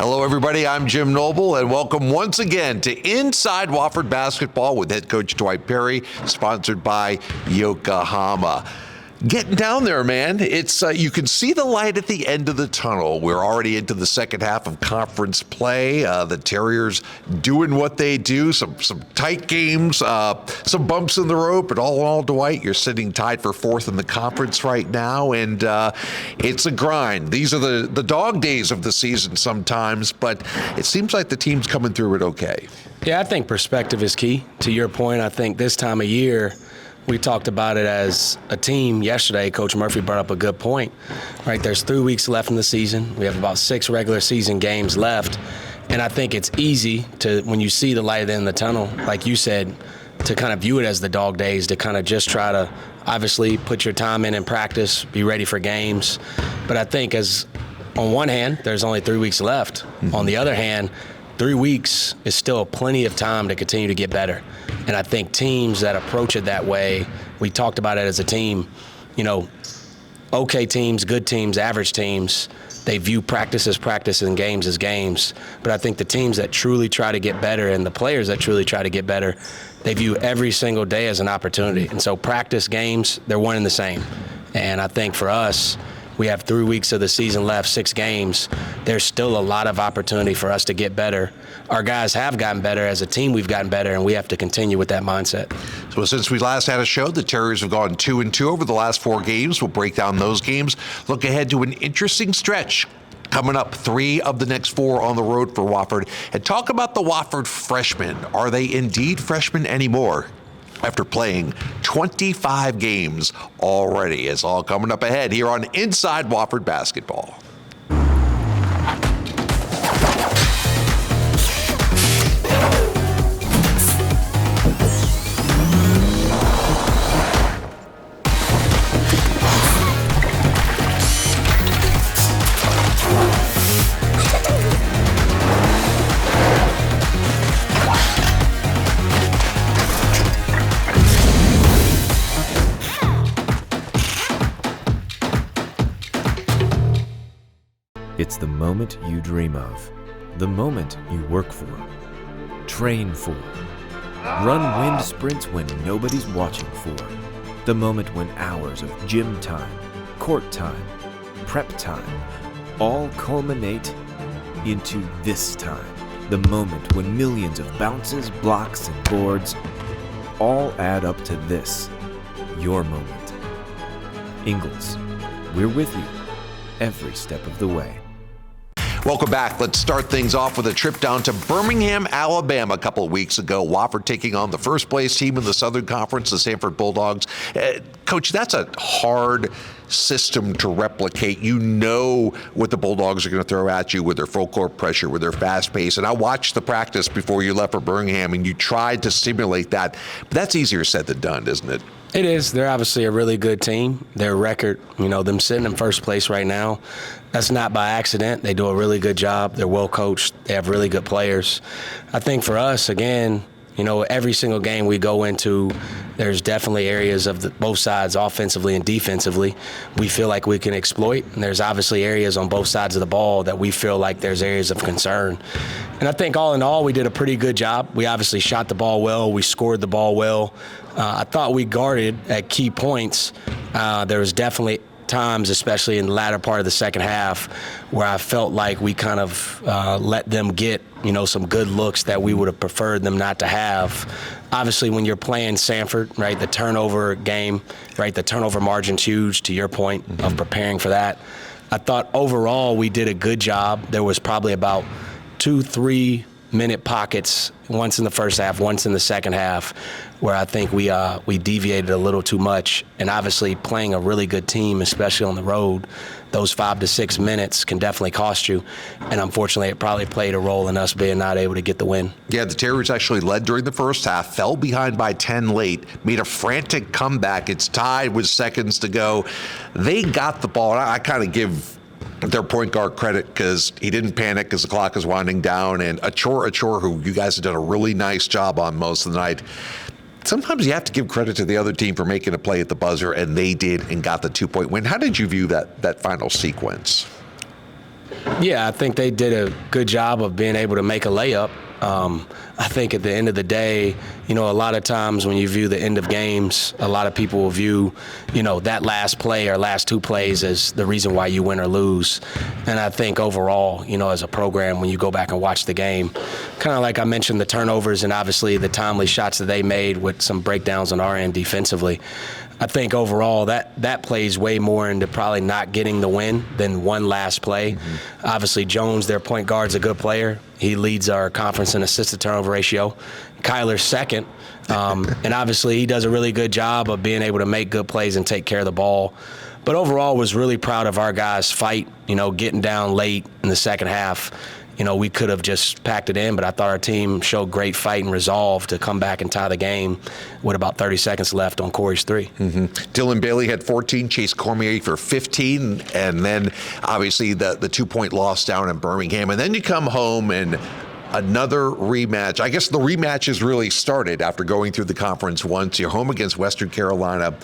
Hello, everybody. I'm Jim Noble, and welcome once again to Inside Wofford Basketball with head coach Dwight Perry, sponsored by Yokohama. Getting down there, man. It's you can see the light at the end of the tunnel. We're already into the second half of conference play. The Terriers doing what they do. Some tight games, some bumps in the road, but all in all, Dwight, you're sitting tied for fourth in the conference right now, and it's a grind. These are the dog days of the season sometimes, but it seems like the team's coming through it okay. Yeah, I think perspective is key. To your point, I think this time of year, we talked about it as a team yesterday. Coach Murphy brought up a good point, right? There's 3 weeks left in the season. We have about 6 regular season games left. And I think it's easy to, when you see the light at the end of the tunnel, like you said, to kind of view it as the dog days, to kind of just try to obviously put your time in practice, be ready for games. But I think as on one hand, there's only 3 weeks left. Mm-hmm. On the other hand, 3 weeks is still plenty of time to continue to get better. And I think teams that approach it that way, we talked about it as a team, okay teams, good teams, average teams, they view practice as practice and games as games. But I think the teams that truly try to get better and the players that truly try to get better, they view every single day as an opportunity. And so practice, games, they're one and the same. And I think for us, we have 3 weeks of the season left, 6 games. There's still a lot of opportunity for us to get better. Our guys have gotten better. As a team, we've gotten better, and we have to continue with that mindset. So since we last had a show, the Terriers have gone 2-2 over the last 4 games. We'll break down those games. Look ahead to an interesting stretch coming up, 3 of the next 4 on the road for Wofford. And talk about the Wofford freshmen. Are they indeed freshmen anymore? After playing 25 games already. It's all coming up ahead here on Inside Wofford Basketball. It's the moment you dream of, the moment you work for, train for, run wind sprints when nobody's watching for, the moment when hours of gym time, court time, prep time, all culminate into this time, the moment when millions of bounces, blocks, and boards all add up to this, your moment. Ingalls, we're with you every step of the way. Welcome back. Let's start things off with a trip down to Birmingham, Alabama a couple of weeks ago. Wofford taking on the first place team in the Southern Conference, the Sanford Bulldogs. Coach, that's a hard system to replicate. You know what the Bulldogs are going to throw at you with their full court pressure, with their fast pace. And I watched the practice before you left for Birmingham, and you tried to simulate that. But that's easier said than done, isn't it? It is. They're obviously a really good team. Their record, them sitting in first place right now, that's not by accident. They do a really good job. They're well coached. They have really good players. I think for us, again, every single game we go into, there's definitely areas of both sides, offensively and defensively, we feel like we can exploit. And there's obviously areas on both sides of the ball that we feel like there's areas of concern. And I think all in all, we did a pretty good job. We obviously shot the ball well. We scored the ball well. I thought we guarded at key points. There was definitely times, especially in the latter part of the second half, where I felt like we kind of let them get, some good looks that we would have preferred them not to have. Obviously, when you're playing Sanford, right, the turnover game, right, the turnover margin's huge, to your point of preparing for that. I thought overall we did a good job. There was probably about 2-3 minute pockets, once in the first half, once in the second half, where I think we deviated a little too much. And obviously playing a really good team, especially on the road, those 5 to 6 minutes can definitely cost you. And unfortunately, it probably played a role in us being not able to get the win. Yeah, the Terriers actually led during the first half, fell behind by 10 late, made a frantic comeback. It's tied with seconds to go. They got the ball. And I kind of give their point guard credit because he didn't panic as the clock is winding down. And Achor, who you guys have done a really nice job on most of the night, sometimes you have to give credit to the other team for making a play at the buzzer, and they did and got the 2-point win. How did you view that final sequence? Yeah, I think they did a good job of being able to make a layup. I think at the end of the day, a lot of times when you view the end of games, a lot of people will view, that last play or last two plays as the reason why you win or lose. And I think overall, as a program, when you go back and watch the game, kind of like I mentioned, the turnovers and obviously the timely shots that they made with some breakdowns on our end defensively, I think overall that plays way more into probably not getting the win than one last play. Mm-hmm. Obviously, Jones, their point guard's a good player. He leads our conference in assist-to-turnover ratio. Kyler's second. And obviously, he does a really good job of being able to make good plays and take care of the ball. But overall, was really proud of our guys' fight, getting down late in the second half. We could have just packed it in, but I thought our team showed great fight and resolve to come back and tie the game with about 30 seconds left on Corey's three. Mm-hmm. Dylan Bailey had 14, Chase Cormier for 15, and then obviously the 2-point loss down in Birmingham. And then you come home and another rematch. I guess the rematch has really started after going through the conference once. You're home against Western Carolina.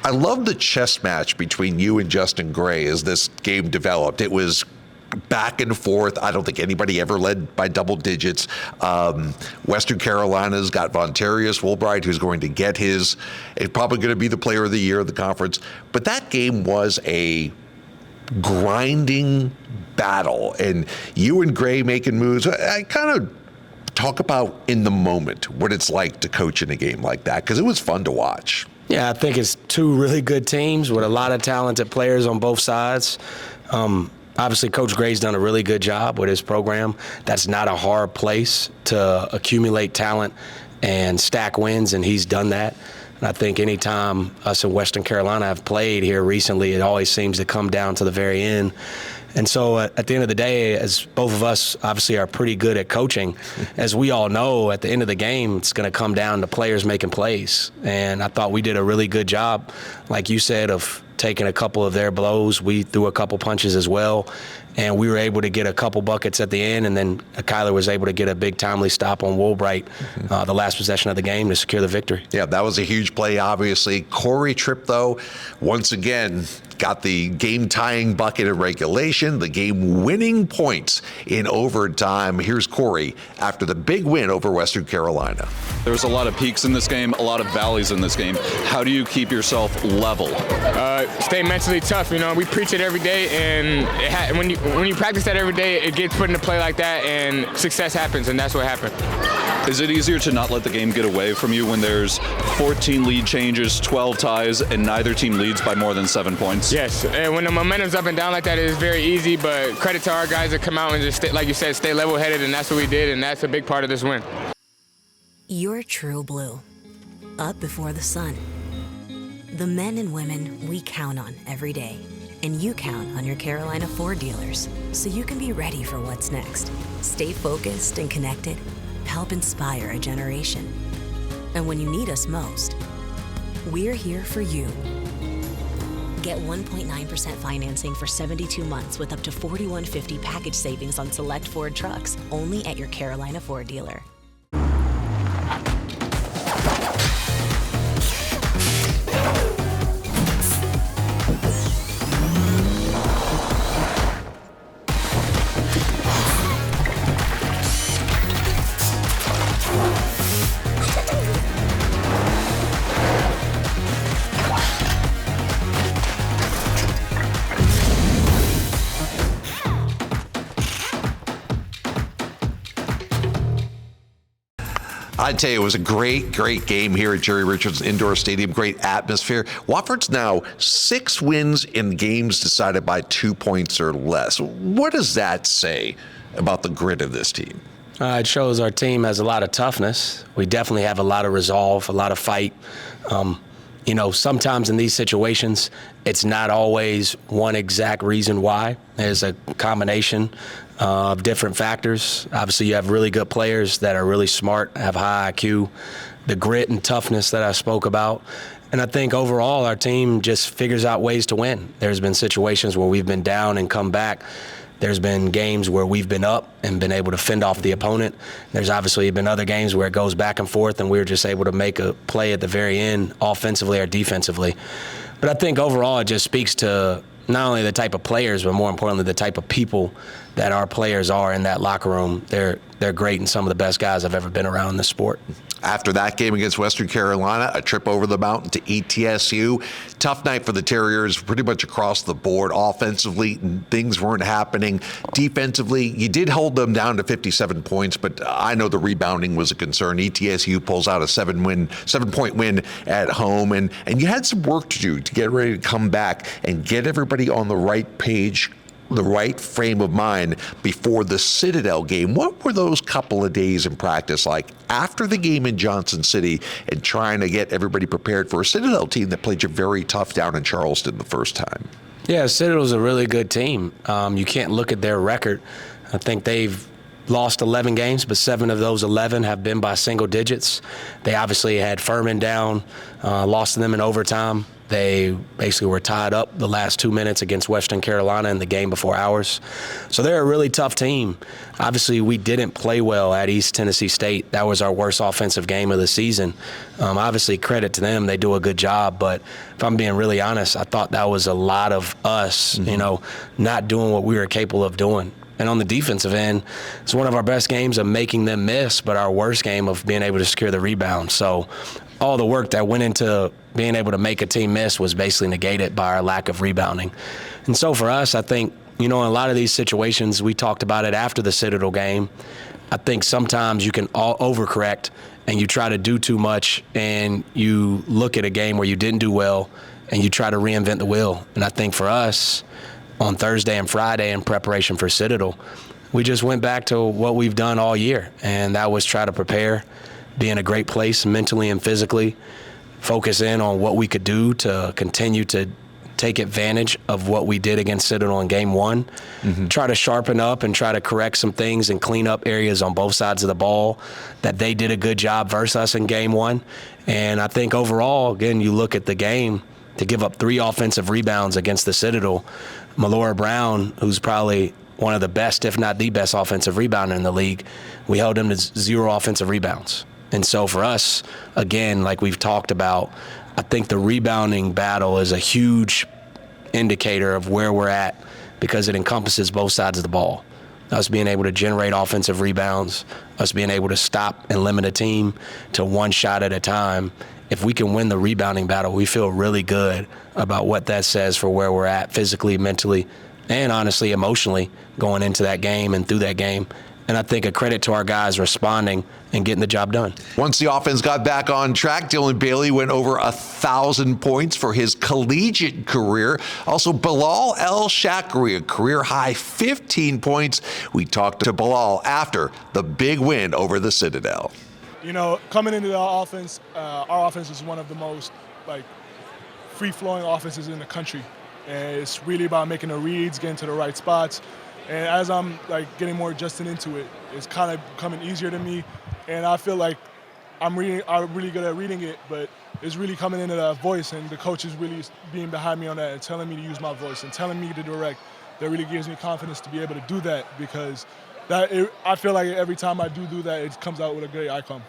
I love the chess match between you and Justin Gray as this game developed. It was back and forth. I don't think anybody ever led by double digits. Western Carolina's got Vontarius Woolbright, who's going to get it's probably going to be the player of the year of the conference. But that game was a grinding battle, and you and Gray making moves. I kind of talk about in the moment what it's like to coach in a game like that, because it was fun to watch. Yeah, I think it's two really good teams with a lot of talented players on both sides. Obviously, Coach Gray's done a really good job with his program. That's not a hard place to accumulate talent and stack wins, and he's done that. And I think anytime us in Western Carolina have played here recently, it always seems to come down to the very end. And so at the end of the day, as both of us obviously are pretty good at coaching, as we all know, at the end of the game, it's going to come down to players making plays. And I thought we did a really good job, like you said, of taking a couple of their blows. We threw a couple punches as well, and we were able to get a couple buckets at the end, and then Kyler was able to get a big timely stop on Woolbright, the last possession of the game, to secure the victory. Yeah, that was a huge play, obviously. Corey Tripp, though, once again, got the game-tying bucket in regulation, the game-winning points in overtime. Here's Corey after the big win over Western Carolina. There was a lot of peaks in this game, a lot of valleys in this game. How do you keep yourself level? Stay mentally tough. We preach it every day, and when you practice that every day, it gets put into play like that, and success happens, and that's what happened. Is it easier to not let the game get away from you when there's 14 lead changes, 12 ties, and neither team leads by more than 7 points? Yes, and when the momentum's up and down like that, it is very easy, but credit to our guys that come out and just, like you said, stay level-headed, and that's what we did, and that's a big part of this win. You're true blue, up before the sun. The men and women we count on every day. And you count on your Carolina Ford dealers, so you can be ready for what's next. Stay focused and connected. Help inspire a generation. And when you need us most, we're here for you. Get 1.9% financing for 72 months with up to $4,150 package savings on select Ford trucks, only at your Carolina Ford dealer. I'd tell you, it was a great game here at Jerry Richards Indoor Stadium. Great atmosphere. Wofford's now 6 wins in games decided by 2 points or less. What does that say about the grit of this team? It shows our team has a lot of toughness. We definitely have a lot of resolve, a lot of fight. Sometimes in these situations, it's not always one exact reason why. There's a combination of different factors. Obviously, you have really good players that are really smart, have high IQ, the grit and toughness that I spoke about. And I think overall, our team just figures out ways to win. There's been situations where we've been down and come back. There's been games where we've been up and been able to fend off the opponent. There's obviously been other games where it goes back and forth and we're just able to make a play at the very end, offensively or defensively. But I think overall it just speaks to not only the type of players, but more importantly, the type of people that our players are in that locker room. They're great and some of the best guys I've ever been around in the sport. After that game against Western Carolina, a trip over the mountain to ETSU. Tough night for the Terriers, pretty much across the board. Offensively, things weren't happening. Defensively, you did hold them down to 57 points, but I know the rebounding was a concern. ETSU pulls out a 7-point win at home, and you had some work to do to get ready to come back and get everybody on the right page, the right frame of mind before the Citadel game. What were those couple of days in practice like after the game in Johnson City and trying to get everybody prepared for a Citadel team that played you very tough down in Charleston the first time? Yeah, Citadel's a really good team. You can't look at their record. I think they've lost 11 games, but 7 of those 11 have been by single digits. They obviously had Furman down, lost to them in overtime. They basically were tied up the last 2 minutes against Western Carolina in the game before ours. So they're a really tough team. Obviously, we didn't play well at East Tennessee State. That was our worst offensive game of the season. Obviously, credit to them. They do a good job. But if I'm being really honest, I thought that was a lot of us, not doing what we were capable of doing. And on the defensive end, it's one of our best games of making them miss, but our worst game of being able to secure the rebound. So all the work that went into being able to make a team miss was basically negated by our lack of rebounding. And so for us, I think, in a lot of these situations, we talked about it after the Citadel game. I think sometimes you can overcorrect and you try to do too much and you look at a game where you didn't do well and you try to reinvent the wheel. And I think for us, on Thursday and Friday in preparation for Citadel, we just went back to what we've done all year, and that was try to prepare, be in a great place mentally and physically, focus in on what we could do to continue to take advantage of what we did against Citadel in game one, try to sharpen up and try to correct some things and clean up areas on both sides of the ball that they did a good job versus us in game one. And I think overall, again, you look at the game, to give up 3 offensive rebounds against the Citadel, Malora Brown, who's probably one of the best, if not the best offensive rebounder in the league, we held him to 0 offensive rebounds. And so for us, again, like we've talked about, I think the rebounding battle is a huge indicator of where we're at because it encompasses both sides of the ball. Us being able to generate offensive rebounds, us being able to stop and limit a team to 1 shot at a time. If we can win the rebounding battle, we feel really good about what that says for where we're at physically, mentally, and honestly, emotionally going into that game and through that game. And I think a credit to our guys responding and getting the job done. Once the offense got back on track, Dylan Bailey went over 1,000 points for his collegiate career. Also, Bilal El-Shakri, a career-high 15 points. We talked to Bilal after the big win over the Citadel. Coming into our offense is one of the most free-flowing offenses in the country. And it's really about making the reads, getting to the right spots. And as I'm getting more adjusted into it, it's kind of becoming easier to me. And I feel like I'm really good at reading it, but it's really coming into that voice, and the coach is really being behind me on that and telling me to use my voice and telling me to direct. That really gives me confidence to be able to do that because I feel like every time I do that, it comes out with a great outcome.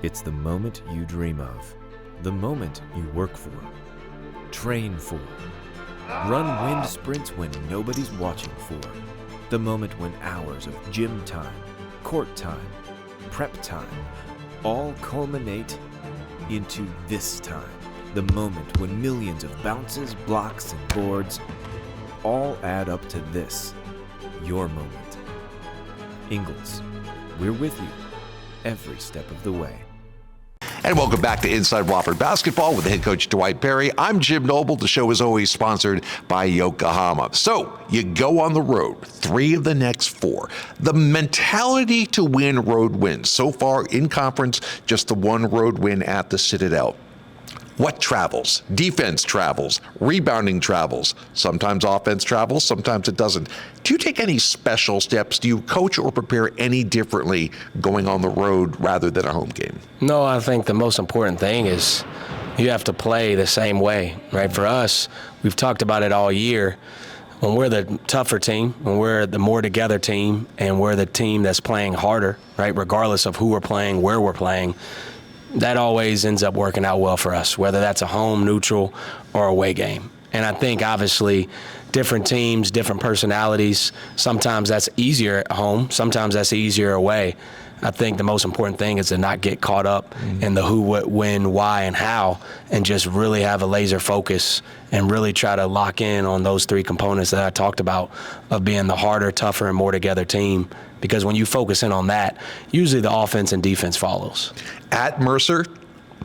It's the moment you dream of, the moment you work for, train for, run wind sprints when nobody's watching for, the moment when hours of gym time, court time, prep time, all culminate into this time, the moment when millions of bounces, blocks, and boards all add up to this, your moment. Ingalls, we're with you every step of the way. And welcome back to Inside Wofford Basketball with head coach Dwight Perry. I'm Jim Noble. The show is always sponsored by Yokohama. So you go on the road, 3 of the next 4. The mentality to win road wins. So far in conference, just the 1 road win at the Citadel. What travels? Defense travels, rebounding travels, sometimes offense travels, sometimes it doesn't. Do you take any special steps? Do you coach or prepare any differently going on the road rather than a home game? No, I think the most important thing is you have to play the same way, right? For us, we've talked about it all year. When we're the tougher team, when we're the more together team, and we're the team that's playing harder, right, regardless of who we're playing, where we're playing, that always ends up working out well for us, whether that's a home, neutral, or away game. And I think, obviously, different teams, different personalities, sometimes that's easier at home, sometimes that's easier away. I think the most important thing is to not get caught up in the who, what, when, why, and how, and just really have a laser focus and really try to lock in on those three components that I talked about of being the harder, tougher, and more together team. Because when you focus in on that, usually the offense and defense follows. At Mercer,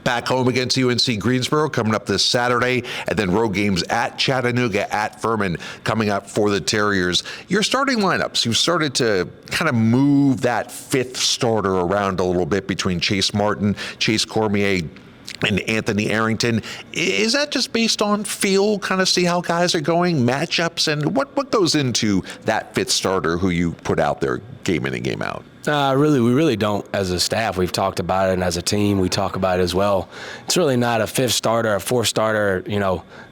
back home against UNC Greensboro coming up this Saturday, and then road games at Chattanooga, at Furman coming up for the Terriers. Your starting lineups, you've started to kind of move that fifth starter around a little bit between Chase Martin, Chase Cormier, and Anthony Arrington. Is that just based on feel, kind of see how guys are going, matchups, and what goes into that fifth starter who you put out there game in and game out? We really don't as a staff. We've talked about it, and as a team, we talk about it as well. It's really not a fifth starter, a fourth starter.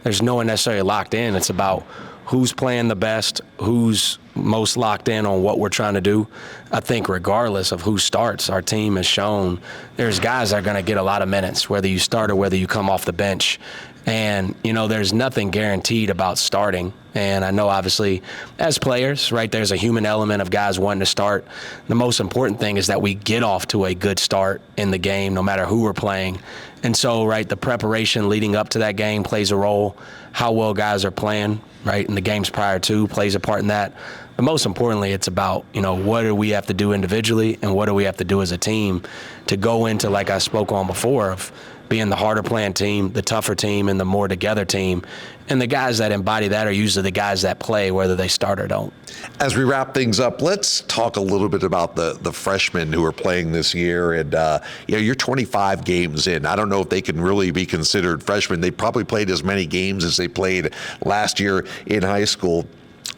There's no one necessarily locked in. It's about who's playing the best, who's most locked in on what we're trying to do. I think regardless of who starts, our team has shown there's guys that are going to get a lot of minutes, whether you start or whether you come off the bench. And, there's nothing guaranteed about starting. And I know, obviously, as players, right, there's a human element of guys wanting to start. The most important thing is that we get off to a good start in the game, no matter who we're playing. And so, right, the preparation leading up to that game plays a role. How well guys are playing, right, in the games prior to plays a part in that. But most importantly, it's about, what do we have to do individually and what do we have to do as a team to go into, like I spoke on before, of being the harder playing team, the tougher team, and the more together team. And the guys that embody that are usually the guys that play, whether they start or don't. As we wrap things up, let's talk a little bit about the freshmen who are playing this year. And, you're 25 games in. I don't know if they can really be considered freshmen. They probably played as many games as they played last year in high school.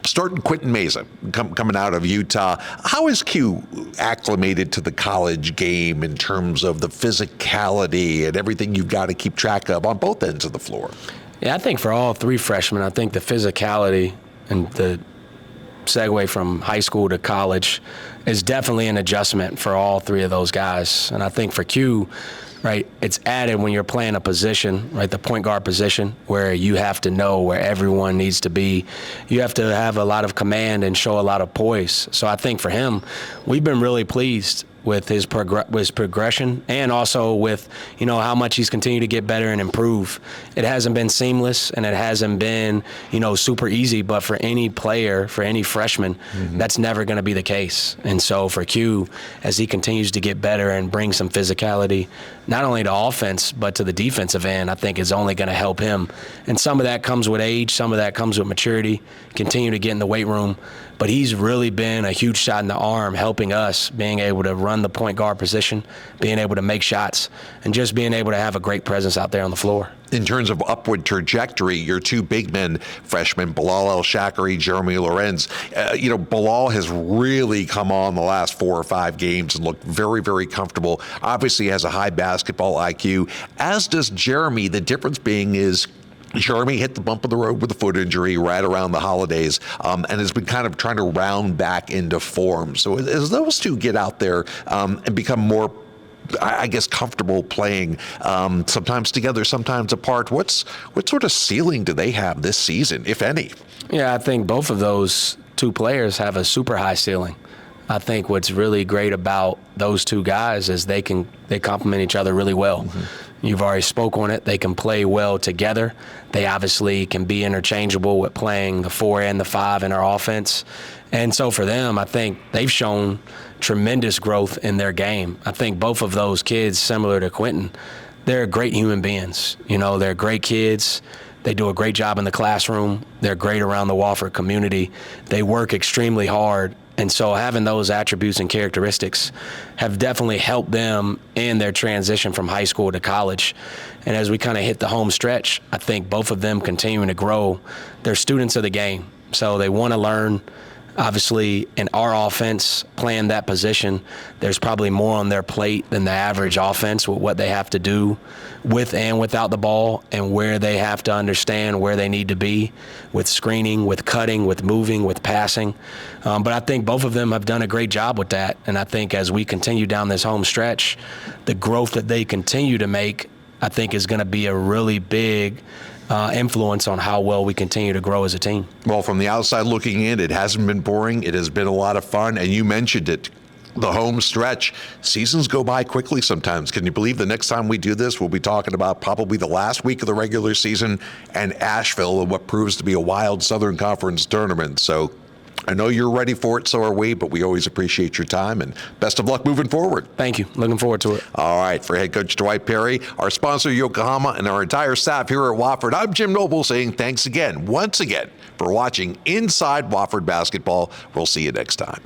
Starting Quentin Meza, coming out of Utah. How is Q acclimated to the college game in terms of the physicality and everything you've got to keep track of on both ends of the floor? Yeah, I think for all three freshmen, I think the physicality and the segue from high school to college is definitely an adjustment for all three of those guys. And I think for Q, right, it's added when you're playing a position, right, the point guard position, where you have to know where everyone needs to be. You have to have a lot of command and show a lot of poise. So I think for him, we've been really pleased with his progression and also with, how much he's continued to get better and improve. It hasn't been seamless and it hasn't been, super easy, but for any player, for any freshman, that's never going to be the case. And so for Q, as he continues to get better and bring some physicality, not only to offense, but to the defensive end, I think is only going to help him. And some of that comes with age, some of that comes with maturity, continue to get in the weight room. But he's really been a huge shot in the arm, helping us being able to run the point guard position, being able to make shots, and just being able to have a great presence out there on the floor. In terms of upward trajectory, your two big men freshmen, Bilal El-Shakiri, Jeremy Lorenz, Bilal has really come on the last 4 or 5 games and looked very, very comfortable. Obviously has a high basketball IQ, as does Jeremy. The difference being is Jeremy hit the bump of the road with a foot injury right around the holidays and has been kind of trying to round back into form. So as those two get out there and become more, I guess, comfortable playing, sometimes together, sometimes apart, what sort of ceiling do they have this season, if any? Yeah, I think both of those two players have a super high ceiling. I think what's really great about those two guys is they complement each other really well. You've already spoke on it. They can play well together. They obviously can be interchangeable with playing the 4 and the 5 in our offense. And so for them, I think they've shown tremendous growth in their game. I think both of those kids, similar to Quentin, they're great human beings. They're great kids. They do a great job in the classroom. They're great around the Wofford community. They work extremely hard, And so having those attributes and characteristics have definitely helped them in their transition from high school to college. And as we kind of hit the home stretch, I think both of them continuing to grow. They're students of the game, so they want to learn. Obviously, in our offense, playing that position, there's probably more on their plate than the average offense with what they have to do with and without the ball, and where they have to understand where they need to be with screening, with cutting, with moving, with passing. But I think both of them have done a great job with that. And I think as we continue down this home stretch, the growth that they continue to make, I think, is going to be a really big influence on how well we continue to grow as a team. Well, from the outside looking in, it hasn't been boring. It has been a lot of fun, and you mentioned it. The home stretch. Seasons go by quickly sometimes. Can you believe the next time we do this, we'll be talking about probably the last week of the regular season and Asheville and what proves to be a wild Southern Conference tournament. So I know you're ready for it, so are we, but we always appreciate your time, and best of luck moving forward. Thank you. Looking forward to it. All right, for head coach Dwight Perry, our sponsor Yokohama, and our entire staff here at Wofford, I'm Jim Noble saying thanks again, once again, for watching Inside Wofford Basketball. We'll see you next time.